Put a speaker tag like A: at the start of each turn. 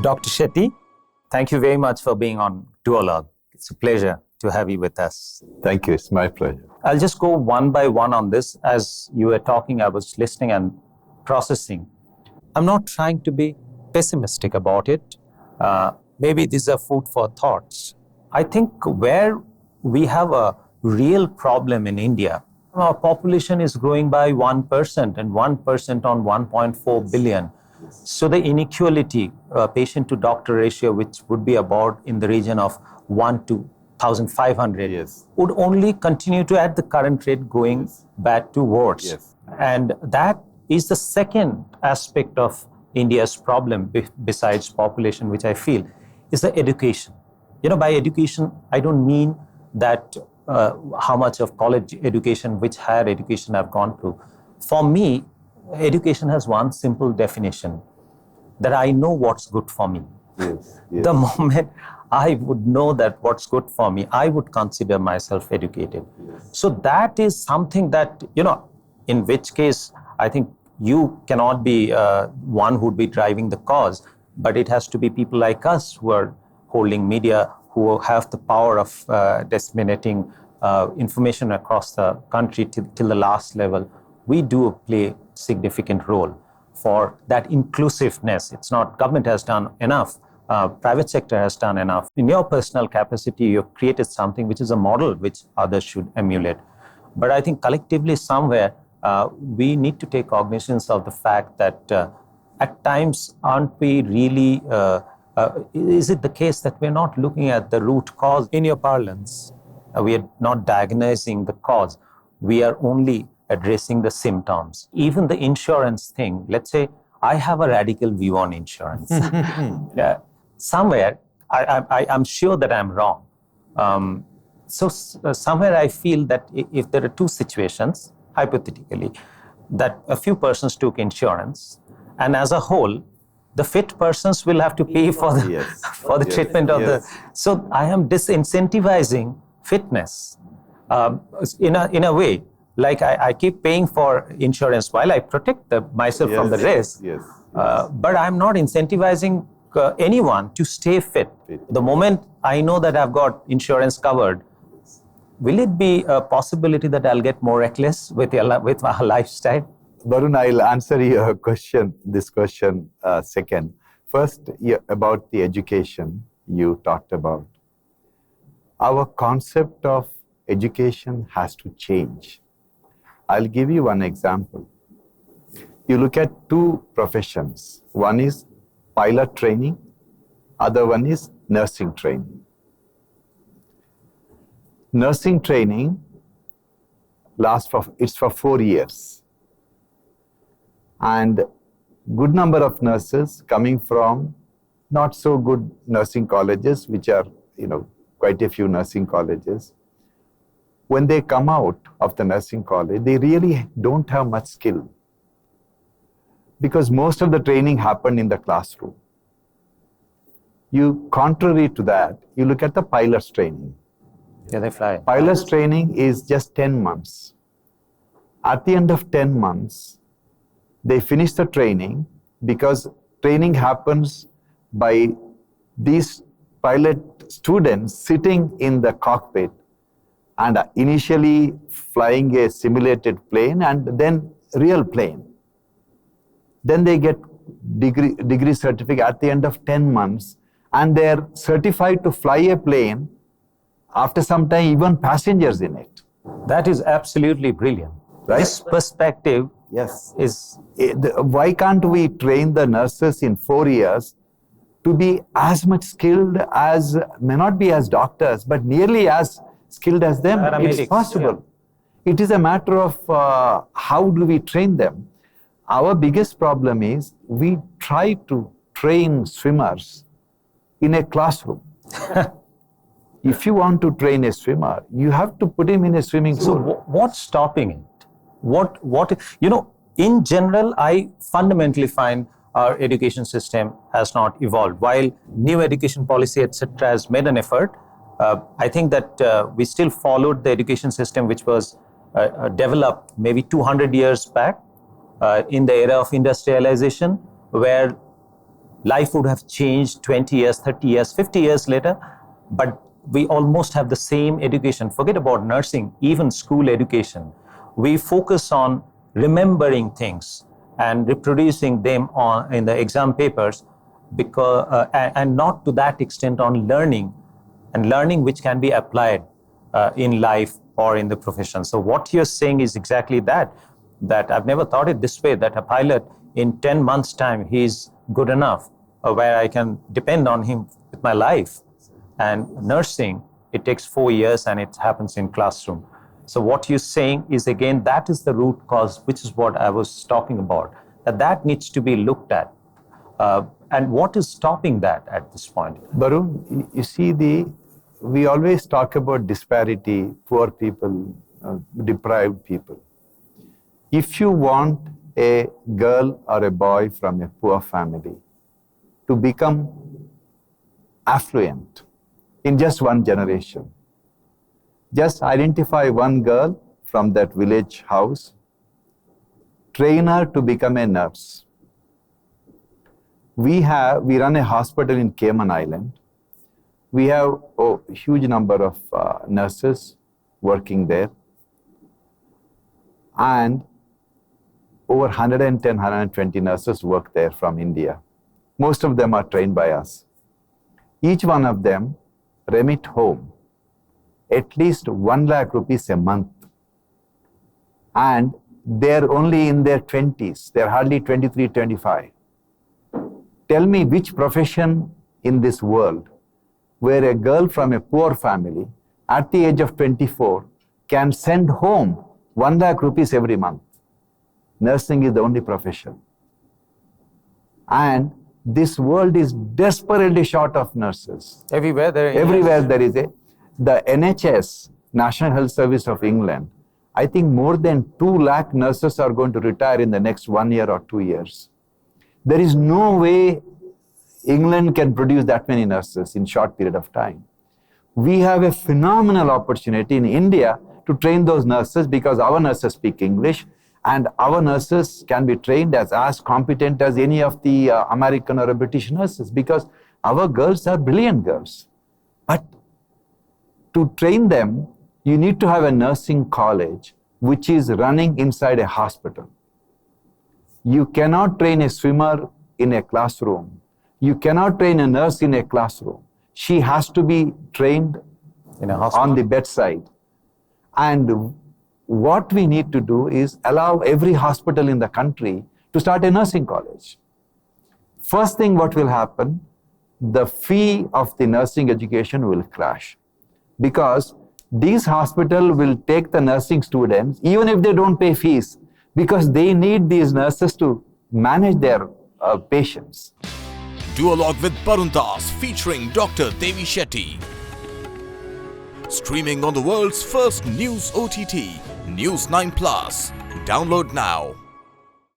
A: Dr. Shetty, thank you very much for being on Duologue. It's a pleasure to have you with us.
B: Thank you. It's my pleasure.
A: I'll just go one by one on this. As you were talking, I was listening and processing. I'm not trying to be pessimistic about it. Maybe these are food for thoughts. I think where we have a real problem in India, our population is growing by 1% and 1% on 1.4 billion. So the inequality, patient-to-doctor ratio, which would be about in the region of 1 to 1,500,
B: Yes.
A: would only continue to, at the current rate, going back to worse.
B: Yes.
A: And that is the second aspect of India's problem, besides population, which I feel, is the education. By education, I don't mean that how much of college education, which higher education I've gone through. For me, education has one simple definition, that I know what's good for me.
B: Yes. Yes.
A: The moment I would know that what's good for me, I would consider myself educated.
B: Yes.
A: So that is something that, in which case, I think you cannot be one who would be driving the cause, but it has to be people like us who are holding media, who have the power of disseminating information across the country till the last level. We do play significant role for that inclusiveness. It's not government has done enough, private sector has done enough. In your personal capacity, you've created something which is a model which others should emulate. But I think collectively somewhere, we need to take cognizance of the fact that at times, aren't we really, is it the case that we're not looking at the root cause? In your parlance, we are not diagnosing the cause. We are only addressing the symptoms. Even the insurance thing, let's say I have a radical view on insurance. Somewhere, I'm sure that I'm wrong. So somewhere I feel that if there are two situations, hypothetically, that a few persons took insurance, and as a whole, the fit persons will have to pay for the,
B: Yes.
A: for the
B: Yes.
A: treatment of
B: Yes.
A: the... So I am disincentivizing fitness in a way. Like I keep paying for insurance while I protect myself from the risk.
B: Yes.
A: But I'm not incentivizing anyone to stay fit. The moment I know that I've got insurance covered, will it be a possibility that I'll get more reckless with my lifestyle?
B: Varun, I'll answer your question, this question second. First, about the education you talked about. Our concept of education has to change. I'll give you one example. You look at two professions. One is pilot training, other one is nursing training. Nursing training it's for 4 years. And good number of nurses coming from not so good nursing colleges, which are, quite a few nursing colleges. When they come out of the nursing college, they really don't have much skill, because most of the training happened in the classroom. Contrary to that, you look at the pilot's training.
A: Yeah, they fly.
B: Pilot's training is just 10 months. At the end of 10 months, they finish the training, because training happens by these pilot students sitting in the cockpit and initially flying a simulated plane and then real plane. Then they get degree certificate at the end of 10 months, and they're certified to fly a plane after some time, even passengers in it.
A: That is absolutely brilliant.
B: Right?
A: This perspective is...
B: Why can't we train the nurses in 4 years to be as much skilled as, may not be as doctors, but nearly as skilled as them?
A: Paramedics,
B: it's possible. Yeah. It is a matter of how do we train them. Our biggest problem is we try to train swimmers in a classroom. If you want to train a swimmer, you have to put him in a swimming pool.
A: So what's stopping it? What in general, I fundamentally find our education system has not evolved. While new education policy, etc., has made an effort, I think that we still followed the education system which was developed maybe 200 years back in the era of industrialization, where life would have changed 20 years, 30 years, 50 years later, but we almost have the same education. Forget about nursing, even school education. We focus on remembering things and reproducing them in the exam papers, because, and not to that extent on learning, and learning which can be applied in life or in the profession. So what you're saying is exactly that I've never thought it this way, that a pilot in 10 months' time, he's good enough, where I can depend on him with my life. And nursing, it takes 4 years and it happens in classroom. So what you're saying is, again, that is the root cause, which is what I was talking about, that needs to be looked at. And what is stopping that at this point?
B: Barun, you see, we always talk about disparity, poor people, deprived people. If you want a girl or a boy from a poor family to become affluent in just one generation, just identify one girl from that village house, train her to become a nurse. We run a hospital in Cayman Island. We have a huge number of nurses working there, and over 110, 120 nurses work there from India. Most of them are trained by us. Each one of them remit home at least 1 lakh rupees a month. And they're only in their 20s. They're hardly 23, 25. Tell me which profession in this world where a girl from a poor family at the age of 24 can send home 1 lakh rupees every month. Nursing is the only profession. And this world is desperately short of nurses.
A: Everywhere there
B: is the NHS, National Health Service of England, I think more than 2 lakh nurses are going to retire in the next 1 year or 2 years. There is no way England can produce that many nurses in short period of time. We have a phenomenal opportunity in India to train those nurses, because our nurses speak English, and our nurses can be trained as competent as any of the American or British nurses, because our girls are brilliant girls. But to train them, you need to have a nursing college which is running inside a hospital. You cannot train a swimmer in a classroom. You cannot train a nurse in a classroom. She has to be trained
A: in a hospital,
B: on the bedside. And what we need to do is allow every hospital in the country to start a nursing college. First thing what will happen, the fee of the nursing education will crash, because these hospitals will take the nursing students, even if they don't pay fees, because they need these nurses to manage their patients.
C: Duologue with Barun Das featuring Dr. Devi Shetty. Streaming on the world's first news OTT, News9 Plus. Download now.